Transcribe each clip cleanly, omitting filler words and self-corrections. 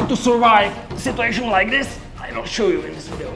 how to survive a situation like this, I will show you in this video.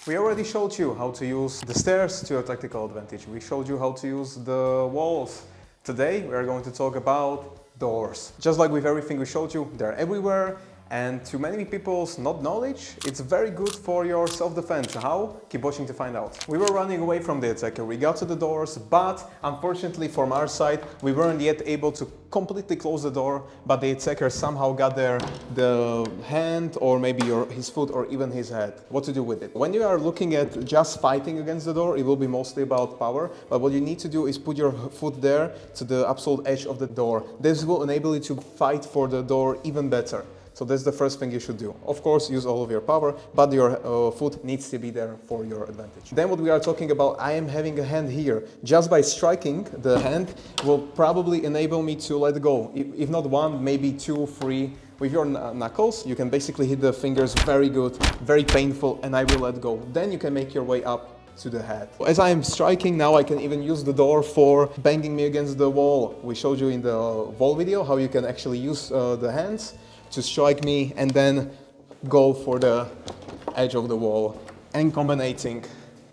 We already showed you how to use the stairs to your tactical advantage. We showed you how to use the walls. Today we are going to talk about doors. Just like with everything we showed you, they're everywhere, and to many people's not knowledge, it's very good for your self-defense. How? Keep watching to find out. We were running away from the attacker. We got to the doors, but unfortunately from our side, we weren't yet able to completely close the door, but the attacker somehow got there the hand or maybe his foot or even his head. What to do with it? When you are looking at just fighting against the door, it will be mostly about power, but what you need to do is put your foot there to the absolute edge of the door. This will enable you to fight for the door even better. So that's the first thing you should do. Of course, use all of your power, but your foot needs to be there for your advantage. Then what we are talking about, I am having a hand here. Just by striking the hand will probably enable me to let go. If not one, maybe two, three. With your knuckles, you can basically hit the fingers very good, very painful, and I will let go. Then you can make your way up to the head. As I am striking now, I can even use the door for banging me against the wall. We showed you in the wall video how you can actually use the hands to strike me and then go for the edge of the wall and combining,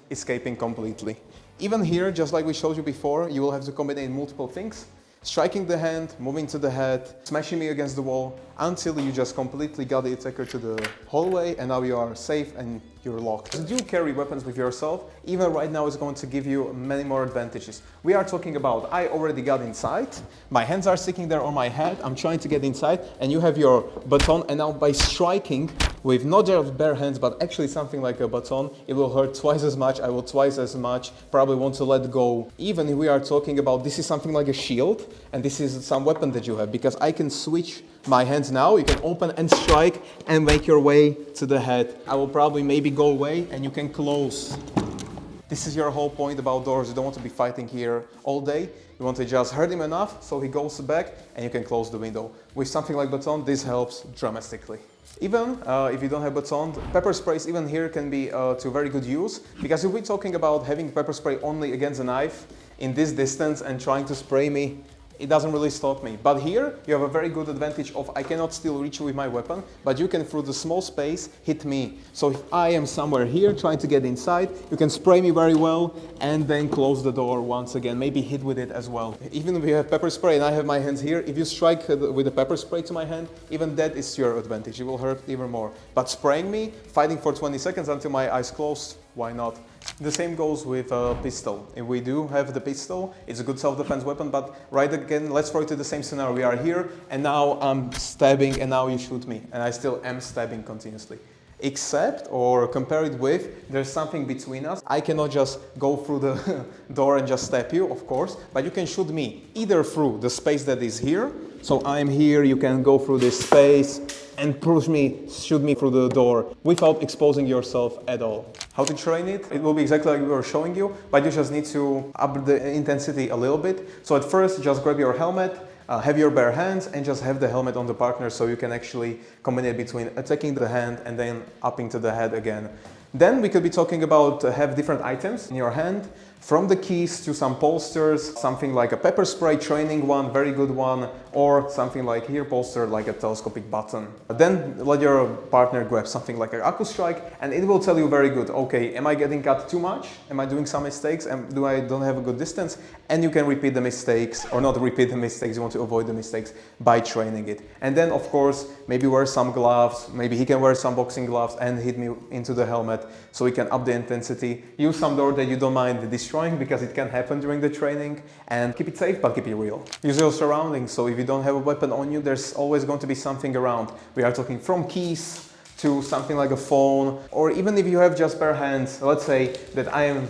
escaping completely. Even here, just like we showed you before, you will have to combine multiple things. Striking the hand, moving to the head, smashing me against the wall until you just completely got the attacker to the hallway and now you are safe and you're locked. Do carry weapons with yourself. Even right now is going to give you many more advantages. We are talking about I already got inside, my hands are sticking there on my head, I'm trying to get inside and you have your baton, and now by striking with not just bare hands but actually something like a baton, it will hurt twice as much, I will twice as much, probably want to let go. Even if we are talking about this is something like a shield and this is some weapon that you have, because I can switch my hands now, you can open and strike and make your way to the head. I will probably maybe go away and you can close. This is your whole point about doors. You don't want to be fighting here all day. You want to just hurt him enough so he goes back and you can close the window. With something like baton, this helps dramatically. Even if you don't have baton, pepper sprays even here can be to very good use, because if we're talking about having pepper spray only against a knife in this distance and trying to spray me, it doesn't really stop me. But here you have a very good advantage of I cannot still reach you with my weapon, but you can through the small space hit me. So if I am somewhere here trying to get inside, you can spray me very well and then close the door once again, maybe hit with it as well. Even if you have pepper spray and I have my hands here, if you strike with the pepper spray to my hand, even that is your advantage. It will hurt even more. But spraying me, fighting for 20 seconds until my eyes closed, why not? The same goes with a pistol. If we do have the pistol, it's a good self-defense weapon, but right again, let's throw it to the same scenario. We are here and now I'm stabbing and now you shoot me and I still am stabbing continuously. Except, or compare it with, there's something between us. I cannot just go through the door and just stab you, of course, but you can shoot me either through the space that is here. So I'm here, you can go through this space and push me, shoot me through the door without exposing yourself at all. How to train it? It will be exactly like we were showing you, but you just need to up the intensity a little bit. So at first, just grab your helmet, have your bare hands and just have the helmet on the partner so you can actually combine between attacking the hand and then upping to the head again. Then we could be talking about have different items in your hand, from the keys to some polsters, something like a pepper spray training one, very good one, or something like here polster like a telescopic button. Then let your partner grab something like an Aku strike and it will tell you very good, okay, am I getting cut too much? Am I doing some mistakes? And do I don't have a good distance? And you can repeat the mistakes, or not repeat the mistakes, you want to avoid the mistakes by training it. And then of course, maybe wear some gloves, maybe he can wear some boxing gloves and hit me into the helmet so we can up the intensity. Use some door that you don't mind destroying because it can happen during the training, and keep it safe but keep it real. Use your surroundings, so if you don't have a weapon on you, there's always going to be something around. We are talking from keys to something like a phone, or even if you have just bare hands, let's say that I am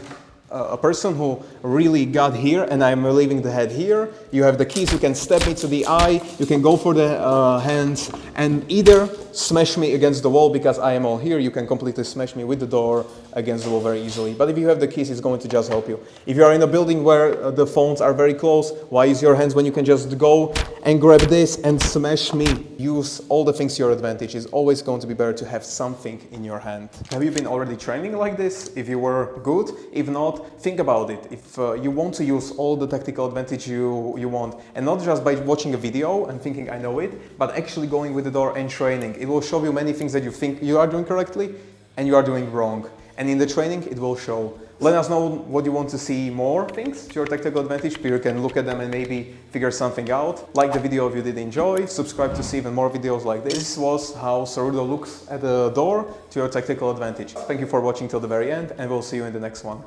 a person who really got here and I'm leaving the head here. You have the keys, you can stab me to the eye, you can go for the hands and either smash me against the wall because I am all here, you can completely smash me with the door against the wall very easily. But if you have the keys, it's going to just help you. If you are in a building where the phones are very close, why use your hands when you can just go and grab this and smash me? Use all the things to your advantage. It's always going to be better to have something in your hand. Have you been already training like this? If you were good, if not, not, think about it. If you want to use all the tactical advantage you want, and not just by watching a video and thinking I know it, but actually going with the door and training. It will show you many things that you think you are doing correctly and you are doing wrong. And in the training, it will show. Let us know what you want to see more things to your tactical advantage. Peter can look at them and maybe figure something out. Like the video if you did enjoy. Subscribe to see even more videos like this. This was how SORUDO looks at the door to your tactical advantage. Thank you for watching till the very end, and we'll see you in the next one.